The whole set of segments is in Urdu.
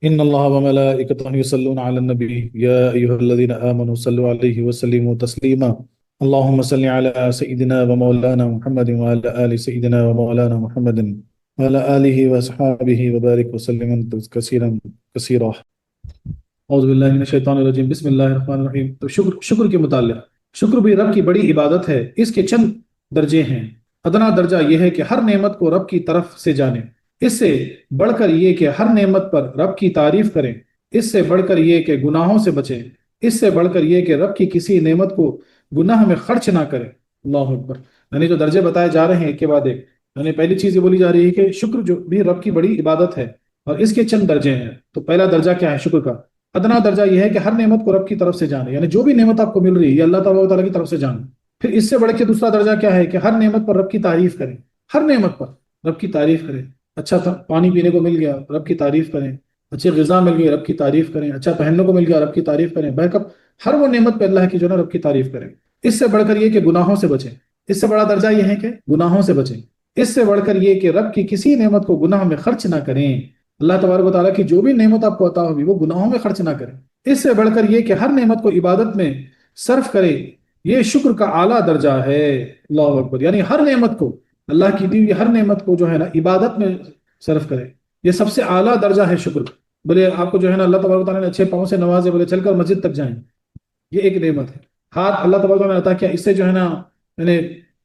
إن الله وملائكته يصلون على النبي يا أيها الذين آمنوا صلوا عليه وسلموا تسليما. اللهم صل على سيدنا ومولانا محمد وعلى آل سيدنا ومولانا محمد وعلى آله وأصحابه وبارك وسلم كثيرا كثيرا. اعوذ باللہ من الشیطان الرجیم بسم اللہ الرحمن الرحیم. تو شکر کے متعلق، شکر بھی رب کی بڑی عبادت ہے. اس کے چند درجے ہیں. ادنا درجہ یہ ہے کہ ہر نعمت کو رب کی طرف سے جانیں. اس سے بڑھ کر یہ کہ ہر نعمت پر رب کی تعریف کریں. اس سے بڑھ کر یہ کہ گناہوں سے بچیں. اس سے بڑھ کر یہ کہ رب کی کسی نعمت کو گناہ میں خرچ نہ کریں. اللہ اکبر. یعنی جو درجے بتائے جا رہے ہیں ایک کے بعد ایک، یعنی پہلی چیز یہ بولی جا رہی ہے کہ شکر جو بھی رب کی بڑی عبادت ہے اور اس کے چند درجے ہیں. تو پہلا درجہ کیا ہے شکر کا؟ ادنا درجہ یہ ہے کہ ہر نعمت کو رب کی طرف سے جانے، یعنی جو بھی نعمت آپ کو مل رہی ہے یہ اللہ تعالیٰ کی طرف سے جانے. پھر اس سے بڑھ کے دوسرا درجہ کیا ہے کہ ہر نعمت پر رب کی تعریف کریں. ہر نعمت پر رب کی تعریف کریں. اچھا پانی پینے کو مل گیا، رب کی تعریف کریں. اچھی غذا مل گئی، رب کی تعریف کریں. اچھا پہننے کو مل گیا، رب کی تعریف کریں. بیک ہر وہ نعمت پہ اللہ کی جو ہے نا رب کی تعریف کریں. اس سے بڑھ کر یہ کہ گناہوں سے بچیں. اس سے بڑا درجہ یہ ہے کہ گناہوں سے بچیں. اس سے بڑھ کر یہ کہ رب کی کسی نعمت کو گناہ میں خرچ نہ کریں. اللہ تبارک و تعالیٰ کی جو بھی نعمت آپ کو عطا ہوگی وہ گناہوں میں خرچ نہ کریں. اس سے بڑھ کر یہ کہ ہر نعمت کو عبادت میں صرف کرے. یہ شکر کا اعلیٰ درجہ ہے. اللہ اکبر. یعنی ہر نعمت کو، اللہ کی دی ہوئی ہر نعمت کو جو ہے نا عبادت میں صرف کرے. یہ سب سے اعلیٰ درجہ ہے شکر. بولے آپ کو جو ہے نا اللہ تبارک و تعالیٰ نے اچھے پاؤں سے نوازے، بولے چل کر مسجد تک جائیں، یہ ایک نعمت ہے. ہاتھ اللہ تبارک و تعالیٰ نے عطا کیا، اس سے جو ہے نا یعنی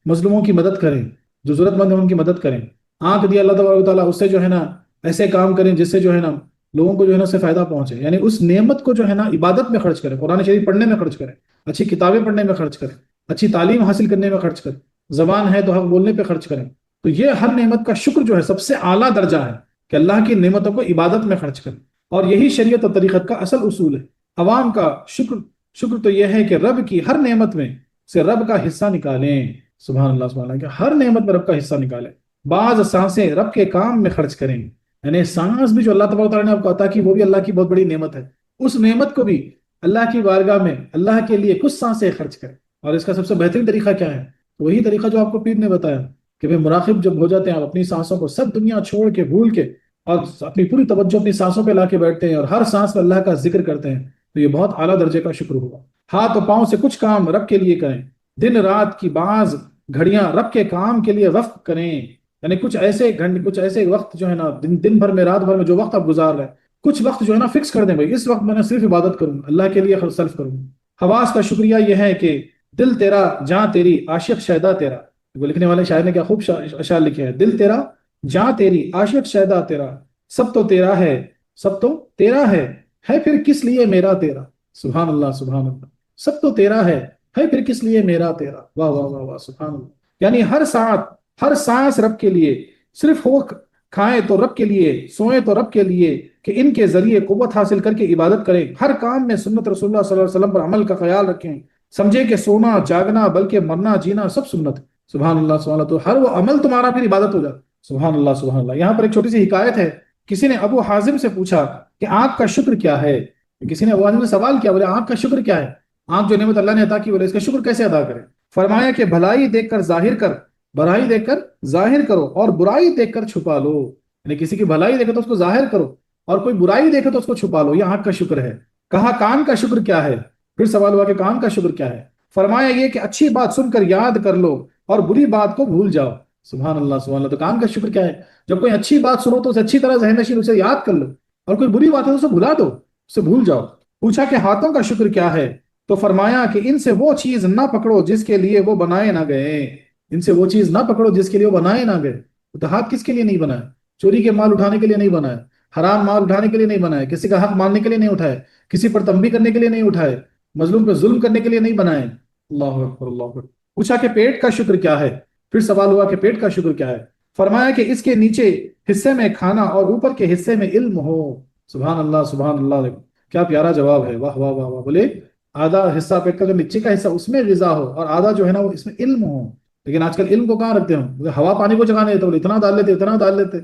مظلوموں کی مدد کریں، جو ضرورت مند ہیں ان کی مدد کریں. آنکھ دیا اللہ تبارک و تعالیٰ، اس سے جو ہے نا ایسے کام کریں جس سے جو ہے نا لوگوں کو جو ہے نا اس سے فائدہ پہنچے. یعنی اس نعمت کو جو ہے نا عبادت میں خرچ کریں. قرآن شریف پڑھنے میں خرچ کریں، اچھی کتابیں پڑھنے میں خرچ کریں، اچھی تعلیم حاصل کرنے میں خرچ کریں، زبان ہے تو حق بولنے پہ خرچ کریں. تو یہ ہر نعمت کا شکر جو ہے سب سے اعلیٰ درجہ ہے کہ اللہ کی نعمتوں کو عبادت میں خرچ کریں. اور یہی شریعت اور طریقت کا اصل اصول ہے. عوام کا شکر تو یہ ہے کہ رب کی ہر نعمت میں سے رب کا حصہ نکالیں. سبحان اللہ سبحان اللہ. کہ ہر نعمت میں رب کا حصہ نکالیں. بعض سانسیں رب کے کام میں خرچ کریں. یعنی سانس بھی جو اللہ تبارک و تعالیٰ نے آپ کو عطا کی وہ بھی اللہ کی بہت بڑی نعمت ہے. اس نعمت کو بھی اللہ کی بارگاہ میں اللہ کے لیے کچھ سانسیں خرچ کریں. اور اس کا سب سے بہترین طریقہ کیا ہے؟ وہی طریقہ جو آپ کو پیر نے بتایا کہ بھئی مراقب جب ہو جاتے ہیں آپ اپنی سانسوں کو، سب دنیا چھوڑ کے بھول کے اور اپنی پوری توجہ اپنی سانسوں پہ لا کے بیٹھتے ہیں اور ہر سانس میں اللہ کا ذکر کرتے ہیں، تو یہ بہت اعلیٰ درجے کا شکر ہوگا. ہاتھ اور پاؤں سے کچھ کام رب کے لیے کریں. دن رات کی بعض گھڑیاں رب کے کام کے لیے وقف کریں. یعنی کچھ ایسے وقت جو ہے نا دن بھر میں، رات بھر میں جو وقت آپ گزار رہے ہیں، کچھ وقت جو ہے نا فکس کر دیں. بھائی اس وقت میں نے صرف عبادت کروں، اللہ کے لیے صرف کروں. حواس کا شکریہ یہ ہے کہ دل تیرا، جاں تیری، عاشق شیدا تیرا. وہ لکھنے والے شاعر نے کیا خوب اشعار لکھے ہیں. دل تیرا، جاں تیری، عاشق شیدا تیرا، سب تو تیرا ہے، سب تو تیرا ہے پھر کس لیے میرا تیرا. سبحان اللہ سبحان اللہ. سب تو تیرا ہے پھر کس لیے میرا تیرا. واہ واہ واہ واہ سبحان اللہ. یعنی ہر سانس رب کے لیے، صرف ہو کھائیں تو رب کے لیے، سوئیں تو رب کے لیے، کہ ان کے ذریعے قوت حاصل کر کے عبادت کریں. ہر کام میں سنت رسول اللہ صلی اللہ علیہ وسلم پر عمل کا خیال رکھیں. سمجھے کہ سونا جاگنا بلکہ مرنا جینا سب سنت ہے. سبحان اللہ سبحان اللہ. تو ہر وہ عمل تمہارا پھر عبادت ہو جاتا. سبحان اللہ سبحان اللہ. یہاں پر ایک چھوٹی سی حکایت ہے. کسی نے ابو حازم سے پوچھا کہ آنکھ کا شکر کیا ہے. کسی نے ابو حازم سے سوال کیا، بولے آنکھ کا شکر کیا ہے؟ آنکھ جو نعمت اللہ نے عطا کی، بولے اس کا شکر کیسے ادا کریں؟ فرمایا کہ بھلائی دیکھ کر ظاہر کر، برائی دیکھ کر ظاہر کرو، اور برائی دیکھ کر چھپا لو. یعنی کسی کی بھلائی دیکھے تو اس کو ظاہر کرو، اور کوئی برائی دیکھے تو اس کو چھپا لو. یہ آنکھ کا شکر ہے. کہا کان کا شکر کیا ہے؟ پھر سوال ہوا کہ کان کا شکر کیا ہے؟ فرمایا یہ کہ اچھی بات سن کر یاد کر لو اور بری بات کو بھول جاؤ. سبحان اللہ سبحان اللہ. تو کان کا شکر کیا ہے؟ جب کوئی اچھی بات سنو تو اسے اچھی طرح ذہن نشین اسے یاد کر لو، اور کوئی بری بات ہے تو اسے بھلا دو، اسے بھول جاؤ. پوچھا کہ ہاتھوں کا شکر کیا ہے؟ تو فرمایا کہ ان سے وہ چیز نہ پکڑو جس کے لیے وہ بنائے نہ گئے. ان سے وہ چیز نہ پکڑو جس کے لیے وہ بنائے نہ گئے. تو ہاتھ کس کے لیے نہیں بنایا؟ چوری کے مال اٹھانے کے لیے نہیں بنایا، حرام مال اٹھانے کے لیے نہیں بنائے، کسی کا حق ماننے کے لیے نہیں اٹھائے، کسی پر تنبیہ کرنے کے لیے نہیں اٹھائے، مظلوم پہ ظلم کرنے کے لیے نہیں بنائے. اللہ اکبر اللہ اکبر. پوچھا کہ پیٹ کا شکر کیا ہے؟ پھر سوال ہوا کہ پیٹ کا شکر کیا ہے؟ فرمایا کہ اس کے نیچے حصے میں کھانا اور اوپر کے حصے میں علم ہو. سبحان اللہ سبحان اللہ. کیا پیارا جواب ہے. واہ واہ واہ واہ. بولے آدھا حصہ پیٹ کا جو نیچے کا حصہ اس میں غذا ہو، اور آدھا جو ہے نا وہ اس میں علم ہو. لیکن آج کل علم کو کہاں رکھتے ہوں؟ ہوا پانی کو جگہ نہیں دیتے، اتنا ڈال لیتے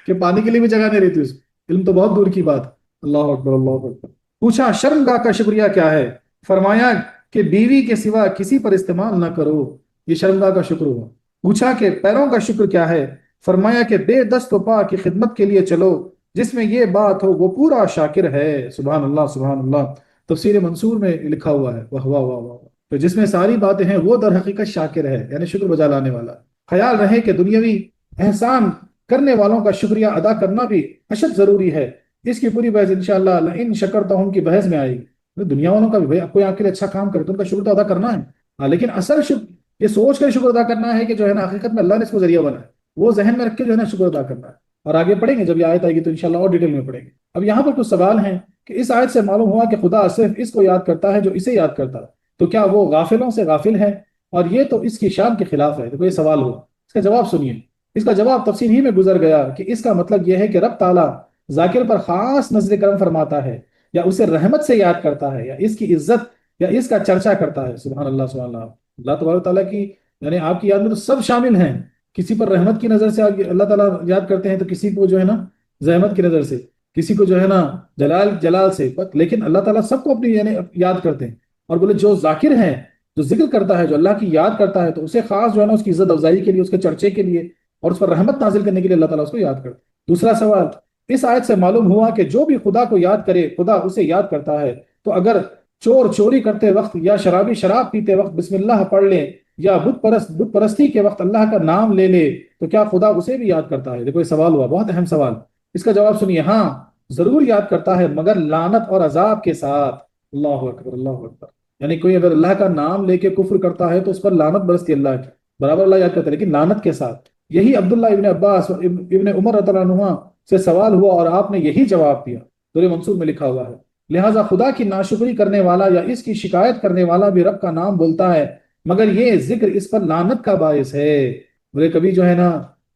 کہ پانی کے لیے بھی جگہ نہیں رہتی اس. علم تو بہت دور کی بات. اللہ اکبر اللہ اکبر. پوچھا شرمگاہ کا شکریہ کیا ہے؟ فرمایا کہ بیوی کے سوا کسی پر استعمال نہ کرو. یہ شرمگاہ کا شکر ہوا. پوچھا کہ پیروں کا شکر کیا ہے؟ فرمایا کہ بے دست و پا کی خدمت کے لیے چلو جس میں یہ بات ہو وہ پورا شاکر ہے۔ سبحان اللہ سبحان اللہ، تفسیر منصور میں لکھا ہوا ہے، واہ واہ واہ واہ۔ تو جس میں ساری باتیں ہیں وہ در حقیقت شاکر ہے، یعنی شکر بجا لانے والا۔ خیال رہے کہ دنیاوی احسان کرنے والوں کا شکریہ ادا کرنا بھی اشد ضروری ہے۔ اس کی پوری بحث انشاءاللہ لئن شکرتہم کی بحث میں آئے گی۔ دنیا والوں کا بھی بھائی کوئی آپ کے لیے اچھا کام کرے تو ان کا شکر تو ادا کرنا ہے، ہاں، لیکن اصل شکر یہ سوچ کر شکر ادا کرنا ہے کہ جو ہے نا حقیقت میں اللہ نے اس کو ذریعہ بنا ہے، وہ ذہن میں رکھ کے جو ہے نا شکر ادا کرنا ہے۔ اور آگے پڑھیں گے، جب یہ آیت آئے گی تو انشاءاللہ اور ڈیٹیل میں پڑھیں گے۔ اب یہاں پر کچھ سوال ہیں کہ اس آیت سے معلوم ہوا کہ خدا صرف اس کو یاد کرتا ہے جو اسے یاد کرتا ہے، تو کیا وہ غافلوں سے غافل ہے؟ اور یہ تو اس کی شان کے خلاف ہے۔ دیکھو یہ سوال ہوا، اس کا جواب سنیے۔ اس کا جواب تفسیر ہی میں گزر گیا کہ اس کا مطلب یہ ہے کہ رب تعالیٰ ذاکر پر خاص نظر کرم فرماتا ہے، یا اسے رحمت سے یاد کرتا ہے، یا اس کی عزت یا اس کا چرچا کرتا ہے۔ سبحان اللہ سبحان اللہ، اللہ تبارک تعالیٰ کی یعنی آپ کی یاد میں تو سب شامل ہیں۔ کسی پر رحمت کی نظر سے اللہ تعالیٰ یاد کرتے ہیں، تو کسی کو جو ہے نا زحمت کی نظر سے، کسی کو جو ہے نا جلال سے، لیکن اللہ تعالیٰ سب کو اپنی یعنی یاد کرتے ہیں۔ اور بولے جو ذاکر ہے، جو ذکر کرتا ہے، جو اللہ کی یاد کرتا ہے، تو اسے خاص جو ہے نا اس کی عزت افزائی کے لیے، اس کے چرچے کے لیے اور اس پر رحمت نازل کرنے کے لیے اللہ تعالیٰ اس کو یاد کرتا ہے۔ دوسرا سوال، اس آیت سے معلوم ہوا کہ جو بھی خدا کو یاد کرے خدا اسے یاد کرتا ہے، تو اگر چور چوری کرتے وقت یا شرابی شراب پیتے وقت بسم اللہ پڑھ لے، یا بت پرستی کے وقت اللہ کا نام لے لے، تو کیا خدا اسے بھی یاد کرتا ہے؟ دیکھو یہ سوال ہوا، بہت اہم سوال۔ اس کا جواب سنیے، ہاں ضرور یاد کرتا ہے، مگر لعنت اور عذاب کے ساتھ۔ اللہ اکبر اللہ اکبر، یعنی کوئی اگر اللہ کا نام لے کے کفر کرتا ہے تو اس پر لعنت برستی اللہ کی، برابر اللہ یاد کرتا ہے، لیکن لعنت کے ساتھ۔ یہی عبداللہ ابن عباس اور ابن عمر رضی اللہ عنہما سے سوال ہوا اور آپ نے یہی جواب دیا، سورہ منصور میں لکھا ہوا ہے۔ لہٰذا خدا کی ناشکری کرنے والا یا اس کی شکایت کرنے والا بھی رب کا نام بولتا ہے، مگر یہ ذکر اس پر لعنت کا باعث ہے۔ بولے کبھی جو ہے نا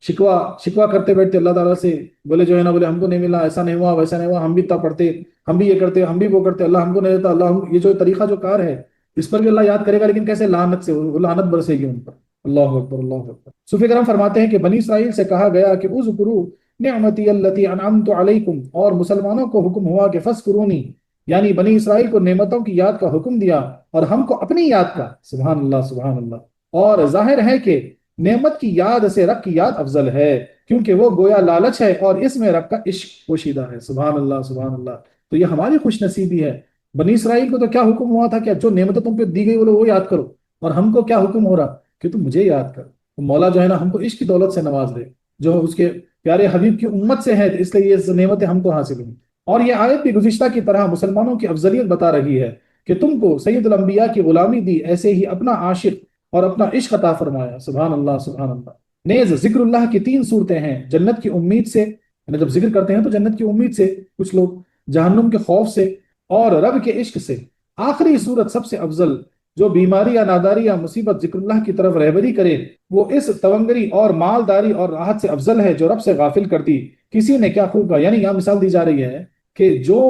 شکوا کرتے بیٹھتے اللہ تعالیٰ سے، بولے جو ہے نا بولے ہم کو نہیں ملا، ایسا نہیں ہوا ویسا نہیں ہوا، ہم بھی اتنا پڑھتے، ہم بھی یہ کرتے، ہم بھی وہ کرتے، اللہ ہم کو نہیں دیتا، یہ جو طریقہ جو کار ہے اس پر بھی اللہ یاد کرے گا، لیکن کیسے؟ لعنت سے، وہ لعنت برسے گی ان پر۔ اللہ اکبر اللہ اکبر۔ صوفی کرام فرماتے ہیں کہ بنی اسرائیل سے کہا گیا کہ اذکروا نعمتی التی انعمت علیکم، اور مسلمانوں کو حکم ہوا کہ فاذکرونی، یعنی بنی اسرائیل کو نعمتوں کی یاد کا حکم دیا اور ہم کو اپنی یاد کا۔ سبحان اللہ سبحان اللہ۔ اور ظاہر ہے کہ نعمت کی یاد سے رب کی یاد افضل ہے، کیونکہ وہ گویا لالچ ہے اور اس میں رب کا عشق پوشیدہ ہے۔ سبحان اللہ سبحان اللہ۔ تو یہ ہماری خوش نصیبی ہے۔ بنی اسرائیل کو تو کیا حکم ہوا تھا کہ جو نعمتیں تم پہ دی گئی وہ یاد کرو، اور ہم کو کیا حکم ہو رہا کہ تم مجھے یاد کر۔ تو مولا جو ہے نا ہم کو عشق کی دولت سے نواز دے، جو اس کے پیارے حبیب کی امت سے ہے، اس لیے یہ نعمتیں ہم کو حاصل ہوئی۔ اور یہ آیت بھی گزشتہ کی طرح مسلمانوں کی افضلیت بتا رہی ہے کہ تم کو سید الانبیاء کی غلامی دی، ایسے ہی اپنا عاشق اور اپنا عشق عطا فرمایا۔ سبحان اللہ سبحان اللہ۔ نیز ذکر اللہ کی 3 صورتیں ہیں، جنت کی امید سے، یعنی جب ذکر کرتے ہیں تو جنت کی امید سے کچھ لوگ، جہنم کے خوف سے، اور رب کے عشق سے۔ آخری صورت سب سے افضل، جو بیماری یا ناداری یا مصیبت ذکر اللہ کی طرف رہبری کرے، وہ اس تونگری اور مالداری اور راحت سے افضل ہے جو رب سے غافل کرتی۔ کسی نے کیا خوب کہا، یعنی یہاں مثال دی جا رہی ہے کہ جو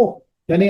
یعنی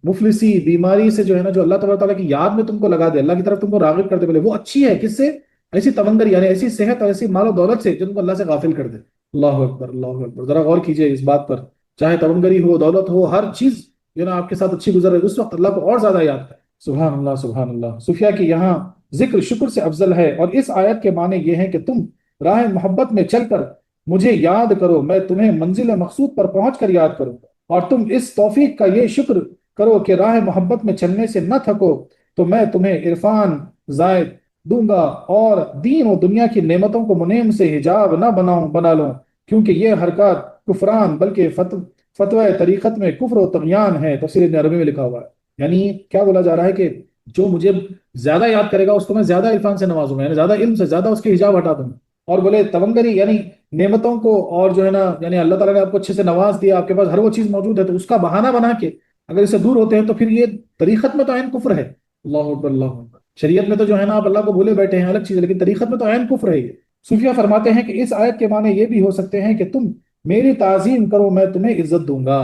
مفلسی بیماری سے جو ہے نا، جو اللہ تعالیٰ کی یاد میں تم کو لگا دے، اللہ کی طرف تم کو راغب کر دے، بولے وہ اچھی ہے کس سے؟ ایسی تونگری، یعنی ایسی صحت اور ایسی مال و دولت سے جو تم کو اللہ سے غافل کر دے۔ اللہ اکبر اللہ اکبر۔ ذرا غور کیجئے اس بات پر، چاہے تونگری ہو، دولت ہو، ہر چیز جو نا آپ کے ساتھ اچھی گزر رہی ہے، اس وقت اللہ کو اور زیادہ یاد کرے۔ سبحان اللہ سبحان اللہ۔ صوفیہ کی یہاں ذکر شکر سے افضل ہے، اور اس آیت کے معنی یہ ہے کہ تم راہ محبت میں چل کر مجھے یاد کرو، میں تمہیں منزل مقصود پر پہنچ کر یاد کروں، اور تم اس توفیق کا یہ شکر کرو کہ راہ محبت میں چلنے سے نہ تھکو، تو میں تمہیں عرفان زائد دوں گا اور دین و دنیا کی نعمتوں کو منعم سے حجاب نہ بنا لوں، کیونکہ یہ حرکات کفران بلکہ فتوی طریقت میں کفر و طغیان ہے۔ تفسیر ابن عربی میں لکھا ہوا ہے، یعنی کیا بولا جا رہا ہے کہ جو مجھے زیادہ یاد کرے گا اس کو میں زیادہ عرفان سے نوازوں گا، یعنی زیادہ علم سے، زیادہ اس کے حجاب ہٹا دوں گا۔ اور بولے تونگری یعنی نعمتوں کو، اور جو ہے نا یعنی اللہ تعالیٰ نے آپ کو اچھے سے نواز دیا، آپ کے پاس ہر وہ چیز موجود ہے، تو اس کا بہانہ بنا کے اگر اس سے دور ہوتے ہیں تو پھر یہ طریقت میں تو عین کفر ہے۔ اللہ اکبر اللہ اکبر۔ شریعت میں تو جو ہے نا آپ اللہ کو بھولے بیٹھے ہیں الگ چیز ہے، لیکن طریقت میں تو عین کفر ہے یہ۔ صوفیہ فرماتے ہیں کہ اس آیت کے معنی یہ بھی ہو سکتے ہیں کہ تم میری تعظیم کرو، میں تمہیں عزت دوں گا۔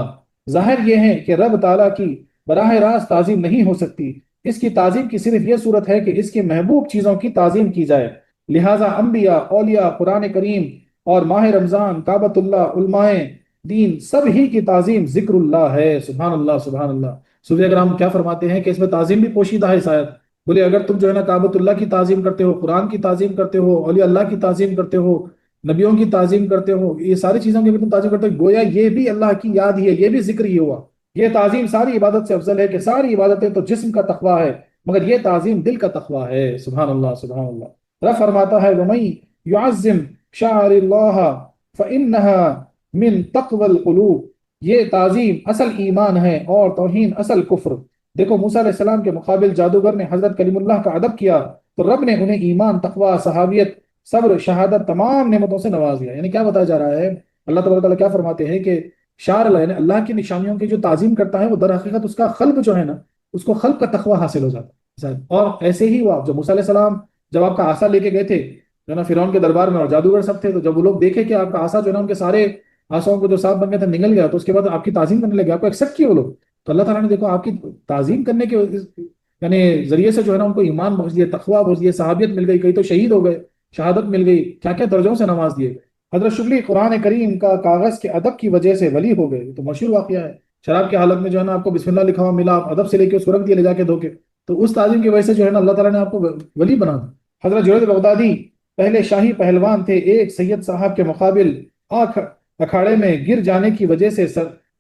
ظاہر یہ ہے کہ رب تعالیٰ کی براہ راست تعظیم نہیں ہو سکتی، اس کی تعظیم کی صرف یہ صورت ہے کہ اس کے محبوب چیزوں کی تعظیم کی جائے۔ لہٰذا انبیاء، اولیاء، قرآن کریم اور ماہ رمضان، کعبۃ اللہ، علماء دین، سب ہی کی تعظیم ذکر اللہ ہے۔ سبحان اللہ سبحان اللہ۔ صوفیہ کرام کیا فرماتے ہیں کہ اس میں تعظیم بھی پوشیدہ ہے اس آیت۔ بولے اگر تم جو ہے نا کعبۃ اللہ کی تعظیم کرتے ہو، قرآن کی تعظیم کرتے ہو، اولیاء اللہ کی تعظیم کرتے ہو، نبیوں کی تعظیم کرتے ہو، یہ ساری چیزوں کی بھی تم تعظیم کرتے ہو، گویا یہ بھی اللہ کی یاد ہی ہے، یہ بھی ذکر ہی ہوا۔ یہ تعظیم ساری عبادت سے افضل ہے کہ ساری عبادتیں تو جسم کا تقویٰ ہے مگر یہ تعظیم دل کا تقویٰ ہے۔ سبحان اللہ سبحان اللہ۔ رب فرماتا ہے وَمَن يُعَظِّمْ شَعَائِرَ اللَّهِ فَإِنَّهَا مِن تَقْوَى الْقُلُوبِ، یہ تعظیم اصل ایمان ہے اور توہین اصل کفر۔ دیکھو موسیٰ علیہ السلام کے مقابل جادوگر نے حضرت کلیم اللہ کا ادب کیا تو رب نے انہیں ایمان، تقویٰ، صحابیت، صبر، شہادت، تمام نعمتوں سے نواز دیا۔ یعنی کیا بتایا جا رہا ہے؟ اللہ تبارک تعالیٰ کیا فرماتے ہیں کہ شعر اللہ، یعنی اللہ کی نشانیوں کی جو تعظیم کرتا ہے وہ در حقیقت اس کا قلب جو ہے نا، اس کو قلب کا تقویٰ حاصل ہو جاتا ہے۔ اور ایسے ہی ہوا جب موسیٰ علیہ السلام جب آپ کا عصا لے کے گئے تھے جو ہے نا فرعون کے دربار میں، اور جادوگر سب تھے، تو جب وہ لوگ دیکھے کہ آپ کا عصا جو ہے نا ان کے سارے عصاؤں کو جو ساتھ بن گئے تھے نگل گیا، تو اس کے بعد آپ کی تعظیم کرنے لگے، آپ کو ایکسیپٹ کیے وہ لوگ۔ تو اللہ تعالیٰ نے دیکھو آپ کی تعظیم کرنے کے یعنی ذریعے سے جو ہے نا ان کو ایمان بخش دیا، تقویٰ بخش دیا، صحابیت مل گئی، کئی تو شہید ہو گئے، شہادت مل گئی، کیا کیا درجوں سے نواز دیے گئے۔ حضرت شبلی قرآن کریم کا کاغذ کے ادب کی وجہ سے ولی ہو گئے، یہ تو مشہور واقعہ ہے۔ شراب کی حالت میں جو ہے نا آپ کو بسم اللہ لکھا ہوا ملا، آپ ادب سے لے کے اس کو رکھ دیا لے جا کے دھو کے، تو اس تعظیم کی وجہ سے جو ہے نا اللہ تعالیٰ نے آپ کو ولی بنا دیا۔ حضرت جنید بغدادی پہلے شاہی پہلوان تھے، ایک سید صاحب کے مقابل اکھاڑے میں گر جانے کی وجہ سے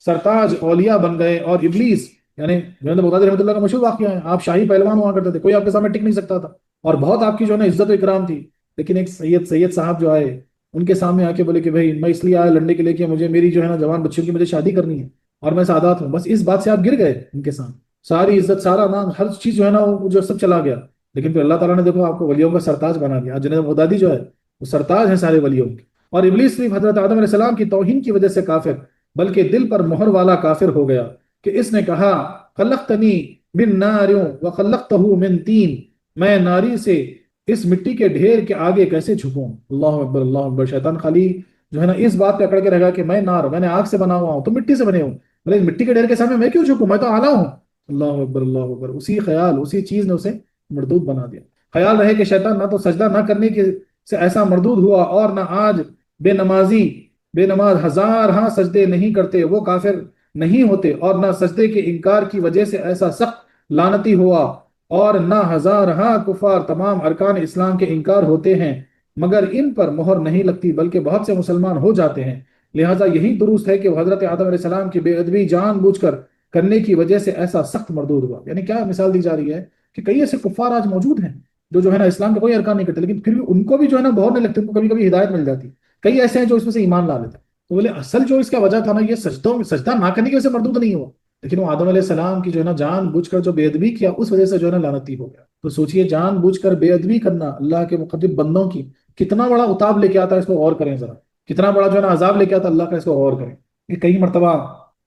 سرتاج اولیاء بن گئے، اور ابلیس، یعنی جنید بغدادی رحمۃ اللہ کا مشہور واقعہ ہے، آپ شاہی پہلوان ہوا کرتے تھے، کوئی آپ کے سامنے ٹک نہیں سکتا تھا، اور بہت آپ کی جو ہے نا عزت و اکرام تھی، لیکن ایک سید صاحب جو آئے ان کے سامنے آ کے بولے کہ بھائی میں اس لیے آیا لڑنے کے لیے کہ مجھے میری جو ہے نا جوان بچیوں کی مجھے شادی کرنی ہے اور میں سعادت ہوں، بس اس بات سے آپ گر گئے ان کے سامنے، ساری عزت، سارا نام، ہر چیز جو ہے نا وہ جو سب چلا گیا، لیکن پھر اللہ تعالیٰ نے دیکھو آپ کو ولیوں کا سرتاج بنا دیا۔ جنید بغدادی جو ہے وہ سرتاج ہیں سارے ولیوں کے۔ اور ابلیس صرف حضرت آدم علیہ السلام کی توہین کی وجہ سے کافر، بلکہ دل پر مہر والا کافر ہو گیا کہ اس نے کہا خلقتنی من نار وخلقتہ من طین، میں ناری سے اس مٹی کے ڈھیر کے آگے کیسے جھکوں۔ اللہ اکبر اللہ اکبر۔ شیطان خالی جو ہے نا اس بات پہ اکڑ کے رہے گا کہ میں نار، میں نے آگ سے بنا ہوا ہوں، تو مٹی سے بنے ہوں، بھلے مٹی کے ڈھیر کے سامنے میں کیوں جھکوں، میں تو اعلیٰ ہوں۔ اللہ اکبر اللہ اکبر۔ اسی خیال، اسی چیز نے اسے مردود بنا دیا۔ خیال رہے کہ شیطان نہ تو سجدہ نہ کرنے کے سے ایسا مردود ہوا، اور نہ آج بے نماز ہزار ہاں سجدے نہیں کرتے وہ کافر نہیں ہوتے، اور نہ سجدے کے انکار کی وجہ سے ایسا سخت لعنتی ہوا، اور نہ ہزار ہاں کفار تمام ارکان اسلام کے انکار ہوتے ہیں مگر ان پر مہر نہیں لگتی، بلکہ بہت سے مسلمان ہو جاتے ہیں۔ لہٰذا یہی درست ہے کہ وہ حضرت آدم علیہ السلام کی بے ادبی جان بوجھ کر کرنے کی وجہ سے ایسا سخت مردود ہوا۔ یعنی کیا مثال دی جا رہی ہے کہ کئی ایسے کفار آج موجود ہیں جو ہے نا اسلام کے کوئی ارکان نہیں کرتے، لیکن پھر بھی ان کو بھی جو ہے نا بہت نہیں لگتے، ان کو کبھی کبھی ہدایت مل جاتی۔ کئی ایسے ہیں جو اس میں سے ایمان لا لیتے، تو بولے اصل جو اس کا وجہ تھا نا یہ سجدہ نہ کرنے کی وجہ سے مردود نہیں ہوا، لیکن وہ آدم علیہ السلام کی جو ہے نا جان بوجھ کر جو بے ادبی کیا اس وجہ سے جو ہے نا لعنتی ہو گیا۔ تو سوچئے جان بوجھ کر بے ادبی کرنا اللہ کے مقدس بندوں کی کتنا بڑا عتاب لے کے آتا ہے، اس کو غور کریں ذرا، کتنا بڑا جو ہے نا عذاب لے کے آتا ہے اللہ کا، اس کو غور کریں۔ کہ کئی مرتبہ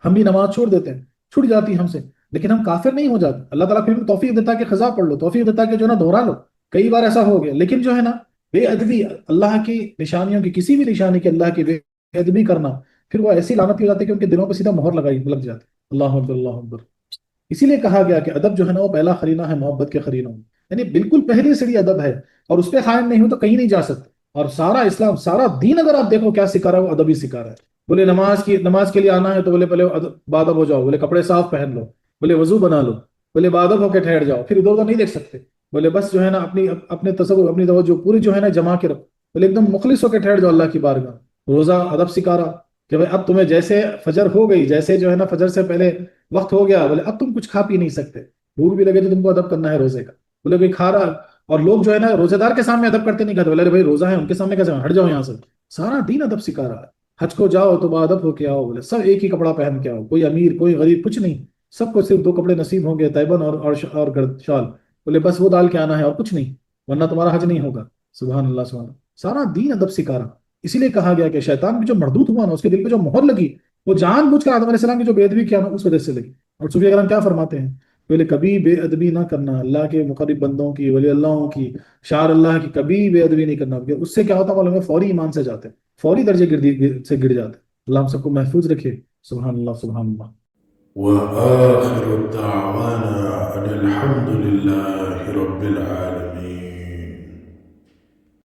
ہم بھی نماز چھوڑ دیتے ہیں، چھوٹ جاتی ہے ہم سے، لیکن ہم کافر نہیں ہو جاتے، اللہ تعالیٰ پھر بھی توفیق دیتا ہے کہ قضا پڑھ لو، توفیق دیتا ہے کہ جو ہے نا دہرا لو۔ کئی بار ایسا ہو گیا، لیکن جو ہے نا بے ادبی، اللہ کی نشانیوں کی، کسی بھی نشانی کی اللہ کی بے ادبی کرنا، پھر وہ ایسی لعنت ہو جاتی ہے کہ ان کے دلوں پہ سیدھا مہر لگ جاتی ہے۔ اللہ اکبر اللہ اکبر۔ اسی لیے کہا گیا کہ ادب جو ہے نا وہ پہلا قرینہ ہے محبت کے قرینوں میں، یعنی بالکل پہلی سیڑھی ادب ہے، اور اس پہ قائم نہیں ہو تو کہیں نہیں جا سکتے۔ اور سارا اسلام، سارا دین اگر آپ دیکھو کیا سکھا رہا ہے، وہ ادب ہی سکھا رہا ہے۔ بولے نماز کے لیے آنا ہے تو بولے پہلے بادب ہو جاؤ، بولے کپڑے صاف پہن لو، بولے وضو بنا لو، بولے بادب ہو کے ٹھہر جاؤ، پھر ادھر ادھر نہیں دیکھ سکتے، بولے بس جو ہے نا اپنے تصور، اپنی توجہ پوری جو ہے نا جما کے رکھو، بولے ایک دم مخلص ہو کے ٹھہر جاؤ اللہ کی بارگاہ۔ روزہ ادب سکھا رہا کہ بھائی اب تمہیں جیسے فجر ہو گئی، جیسے جو ہے نا فجر سے پہلے وقت ہو گیا، بولے اب تم کچھ کھا پی نہیں سکتے، بھوک بھی لگے تو تم کو ادب کرنا ہے روزے کا، بولے کوئی کھا رہا، اور لوگ جو ہے نا روزے دار کے سامنے ادب کرتے نہیں کہتے، بولے بھائی روزہ ہے ان کے سامنے کیسے، ہٹ جاؤ یہاں سے۔ سارا دین ادب سکھا رہا ہے۔ حج کو جاؤ تو باادب ہو کے آؤ، بولے سب ایک ہی کپڑا پہن کے آؤ، کوئی امیر کوئی غریب کچھ نہیں، سب کو صرف دو کپڑے نصیب ہوں گے، تیبن اور شال، بولے بس وہ ڈال کے آنا ہے اور کچھ نہیں، ورنہ تمہارا حج نہیں ہوگا۔ سبحان اللہ سبحان اللہ۔ سارا دین ادب سکھا رہا۔ اسی لیے کہا گیا کہ شیطان بھی جو مردود ہوا نا، اس کے دل پہ جو مہر لگی، وہ جان بوجھ کر آدم علیہ السلام کی جو بے ادبی کیا نا اس وجہ سے لگی۔ اور صوفی اکرام کیا فرماتے ہیں، بولے کبھی بے ادبی نہ کرنا، اللہ کے مقرب بندوں کی، ولی اللہ کی، شعر اللہ کی کبھی بے ادبی نہیں کرنا، کیونکہ اس سے کیا ہوتا ہے معلوم ہے، فوری ایمان سے جاتے ہیں، فوری درجے سے گر جاتے ہیں۔ اللہ ہم سب کو محفوظ رکھے۔ سبحان اللہ سبحان اللہ۔ وآخر دعوانا أن الحمد لله رب العالمين۔